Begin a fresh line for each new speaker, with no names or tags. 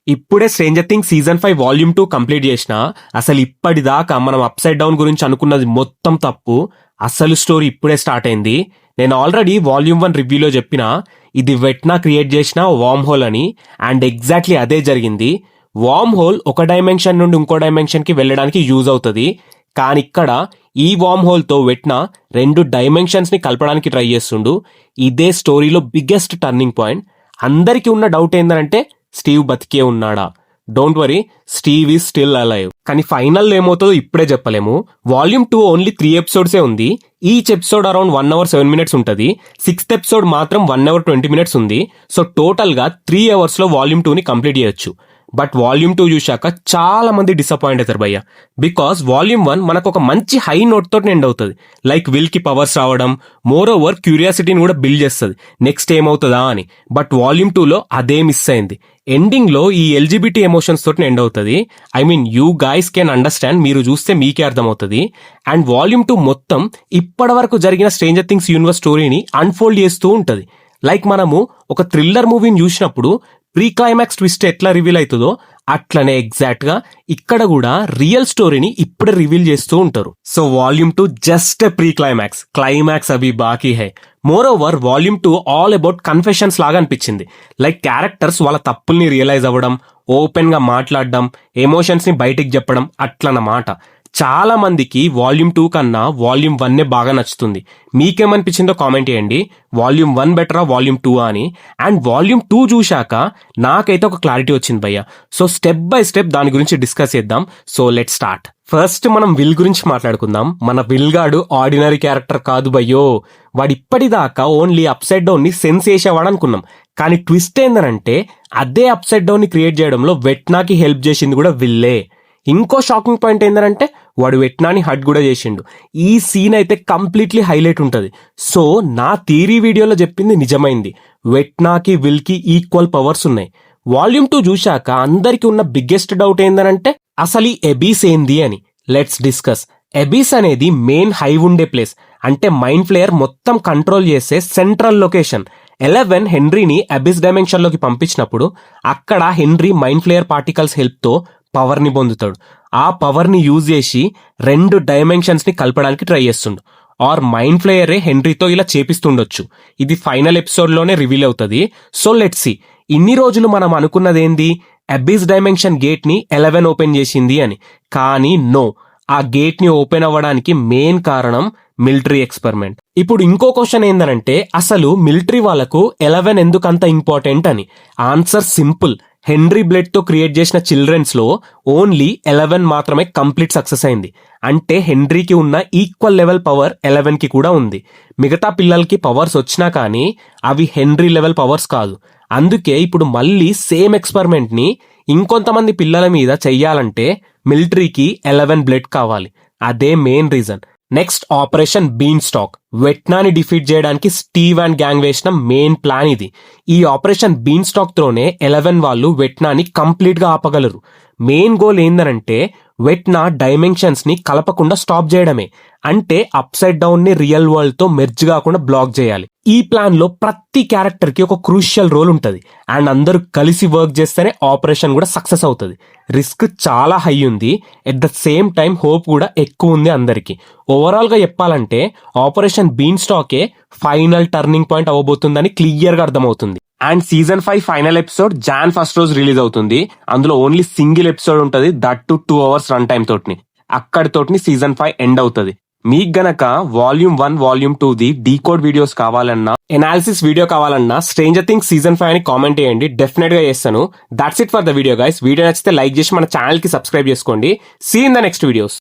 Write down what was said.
ఇప్పుడే stranger Things season 5 volume 2 complete చేసిన. అసలు ఇప్పటిదాకా మనం అప్ సైడ్ డౌన్ గురించి అనుకున్నది మొత్తం తప్పు. అసలు స్టోరీ ఇప్పుడే స్టార్ట్ అయింది. నేను ఆల్రెడీ వాల్యూమ్ 1 రివ్యూలో చెప్పిన ఇది వెట్నా క్రియేట్ చేసిన వార్మ్ హోల్ అని. అండ్ ఎగ్జాక్ట్లీ అదే జరిగింది. వార్మ్ హోల్ ఒక డైమెన్షన్ నుండి ఇంకో డైమెన్షన్ కి వెళ్ళడానికి యూజ్ అవుతుంది. కానీ ఇక్కడ ఈ వార్మ్ హోల్ తో వెట్నా 2 డైమెన్షన్స్ ని కలపడానికి ట్రై చేస్తుండు. ఇదే స్టోరీలో బిగ్గెస్ట్ టర్నింగ్ పాయింట్. అందరికీ ఉన్న డౌట్ ఏంటంటే స్టీవ్ బతికే ఉన్నాడా? Don't worry, Steve is still alive. కానీ ఫైనల్ ఏమవుతుందో ఇప్పుడే చెప్పలేము. వాల్యూమ్ 2 ఓన్లీ 3 ఎపిసోడ్సే ఉంది. Each episode around 1 hour 7 minutes ఉంటుంది. 6th ఎపిసోడ్ మాత్రం 1 hour 20 minutes ఉంది. సో టోటల్ గా 3 hours లో వాల్యూమ్ 2 ని కంప్లీట్ చేయొచ్చు. బట్ వాల్యూమ్ 2 చూశాక చాలా మంది డిసప్పాయింట్ అవుతారు భయ్య. బికాస్ వాల్యూమ్ 1 మనకు ఒక మంచి హై నోట్ తోటి ఎండ్ అవుతుంది. లైక్ విల్ కి పవర్స్ రావడం, మోర్ ఓవర్ క్యూరియాసిటీని కూడా బిల్డ్ చేస్తుంది నెక్స్ట్ ఏమవుతుందా అని. బట్ వాల్యూమ్ 2 లో అదే మిస్ అయింది. ఎండింగ్ లో ఈ ఎల్జిబిటీ ఎమోషన్స్ తోటి ఎండ్ అవుతుంది. I mean you guys can understand, మీరు చూస్తే మీకే అర్థమవుతుంది. అండ్ వాల్యూమ్ 2 మొత్తం ఇప్పటి వరకు జరిగిన స్ట్రేంజర్ థింగ్స్ యూనివర్స్ స్టోరీని అన్ఫోల్డ్ చేస్తూ ఉంటది. లైక్ మనము ఒక థ్రిల్లర్ మూవీని చూసినప్పుడు ప్రీ క్లైమాక్స్ ట్విస్ట్ ఎట్లా రివీల్ అవుతుందో అట్లనే ఎగ్జాక్ట్ గా ఇక్కడ కూడా రియల్ స్టోరీని ఇప్పుడే రివీల్ చేస్తూ ఉంటారు. So volume 2 just pre climax, climax అవి బాకీ high. More over volume 2 all about confessions లాగా అనిపించింది. లైక్ క్యారెక్టర్స్ వాళ్ళ తప్పుల్ని రియలైజ్ అవ్వడం, ఓపెన్ గా మాట్లాడడం, ఎమోషన్స్ ని బయటికి చెప్పడం అట్లన్నమాట. చాలా మందికి వాల్యూమ్ 2 కన్నా వాల్యూమ్ 1 బాగా నచ్చుతుంది. మీకేమనిపించిందో కామెంట్ చేయండి. వాల్యూమ్ 1 బెటరా వాల్యూమ్ 2 అని? అండ్ వాల్యూమ్ 2 చూశాక నాకైతే ఒక క్లారిటీ వచ్చింది భయ్య. సో స్టెప్ బై స్టెప్ దాని గురించి డిస్కస్ చేద్దాం. So let start. ఫస్ట్ మనం విల్ గురించి మాట్లాడుకుందాం. మన విల్ గాడు ఆర్డినరీ క్యారెక్టర్ కాదు భయ్యో. వాడు ఇప్పటిదాకా ఓన్లీ అప్ సైడ్ డౌన్ ని సెన్స్ చేసేవాడు అనుకున్నాం. కానీ ట్విస్ట్ ఏందనంటే అదే అప్ సైడ్ డౌన్ ని క్రియేట్ చేయడంలో వెట్నాకి హెల్ప్ చేసింది కూడా విల్లే. ఇంకో షాకింగ్ పాయింట్ ఏంటంటే వాడు వెట్నాని హట్ కూడా చేసిండు. ఈ సీన్ అయితే కంప్లీట్లీ హైలైట్ ఉంటుంది. సో నా థియరీ వీడియోలో చెప్పింది నిజమైంది. వెట్నాకి విల్ కి ఈక్వల్ పవర్స్ ఉన్నాయి. వాల్యూమ్ 2 చూశాక అందరికి ఉన్న బిగ్గెస్ట్ డౌట్ ఏంటంటే అసలు ఈ ఎబీస్ ఏంది అని. Let's discuss. ఎబీస్ అనేది మెయిన్ హై ఉండే ప్లేస్. అంటే మైండ్ ఫ్లేయర్ మొత్తం కంట్రోల్ చేసే సెంట్రల్ లొకేషన్. 11 హెన్రీని అబిస్ డైమెన్షన్ లోకి పంపించినప్పుడు అక్కడ Henry mind flayer particles help తో పవర్ ని పొందుతాడు. ఆ పవర్ ని యూజ్ చేసి 2 డైమెన్షన్స్ ని కలపడానికి ట్రై చేస్తుండు. ఆర్ మైండ్ ఫ్లేయరే హెన్రీతో ఇలా చేపిస్తుండొచ్చు. ఇది ఫైనల్ ఎపిసోడ్ లోనే రివీల్ అవుతుంది. So let's see. ఇన్ని రోజులు మనం అనుకున్నదేంది, అబిస్ డైమెన్షన్ గేట్ ని 11 ఓపెన్ చేసింది అని. కానీ నో, ఆ గేట్ ని ఓపెన్ అవ్వడానికి మెయిన్ కారణం మిలిటరీ ఎక్స్పెరిమెంట్. ఇప్పుడు ఇంకో క్వశ్చన్ ఏందనంటే అసలు మిలిటరీ వాళ్ళకు 11 ఎందుకంత ఇంపార్టెంట్ అని. Answer simple. హెన్రీ బ్లడ్ తో క్రియేట్ చేసిన చిల్డ్రన్స్ లో ఓన్లీ 11 మాత్రమే కంప్లీట్ సక్సెస్ అయింది. అంటే హెన్రీకి ఉన్న ఈక్వల్ లెవెల్ పవర్ 11 కి కూడా ఉంది. మిగతా పిల్లలకి పవర్స్ వచ్చినా కానీ అవి హెన్రీ లెవెల్ పవర్స్ కాదు. అందుకే ఇప్పుడు మళ్ళీ సేమ్ ఎక్స్పెరిమెంట్ ని ఇంకొంతమంది పిల్లల మీద చెయ్యాలంటే మిలిటరీకి 11 బ్లడ్ కావాలి. అదే main reason. Next operation beanstalk. వెట్నాని డిఫీట్ చేయడానికి స్టీవ్ అండ్ గ్యాంగ్ వేసిన మెయిన్ ప్లాన్ ఇది. ఈ ఆపరేషన్ బీన్ స్టాక్ త్రోనే 11 వాళ్ళు వెట్నాని కంప్లీట్ గా ఆపగలరు. మెయిన్ గోల్ ఏందనంటే వెట్నా డైమెన్షన్స్ ని కలపకుండా స్టాప్ చేయడమే. అంటే అప్ సైడ్ డౌన్ ని రియల్ వరల్డ్ తో మెర్జ్ కాకుండా బ్లాక్ చేయాలి. ఈ ప్లాన్ లో ప్రతి క్యారెక్టర్ కి ఒక క్రూషియల్ రోల్ ఉంటుంది. అండ్ అందరూ కలిసి వర్క్ చేస్తేనే ఆపరేషన్ కూడా సక్సెస్ అవుతుంది. రిస్క్ చాలా హై ఉంది. At the same time hope కూడా ఎక్కువ ఉంది అందరికి. ఓవరాల్ గా చెప్పాలంటే ఆపరేషన్ బీన్ స్టాకే ఫైనల్ టర్నింగ్ పాయింట్ అవ్వబోతుందని క్లియర్ గా అర్థమవుతుంది. And season 5 final episode Jan 1st రోజు రిలీజ్ అవుతుంది. అందులో ఓన్లీ సింగిల్ ఎపిసోడ్ ఉంటుంది, that too 2 hours run time తోటి. అక్కడితోటి సీజన్ 5 ఎండ్ అవుతుంది. మీకు గనక volume 1 volume 2 the decode videos కావాలన్నా, ఎనాలిసిస్ వీడియో కావాలన్నా స్ట్రేంజర్ థింగ్స్ సీజన్ 5 అని కామెంట్ చేయండి. డెఫినెట్ గా చేస్తాను. That's it for the video guys. Video నచ్చితే లైక్ చేసి మన ఛానల్ కి సబ్స్క్రైబ్ చేసుకోండి. See in the next videos.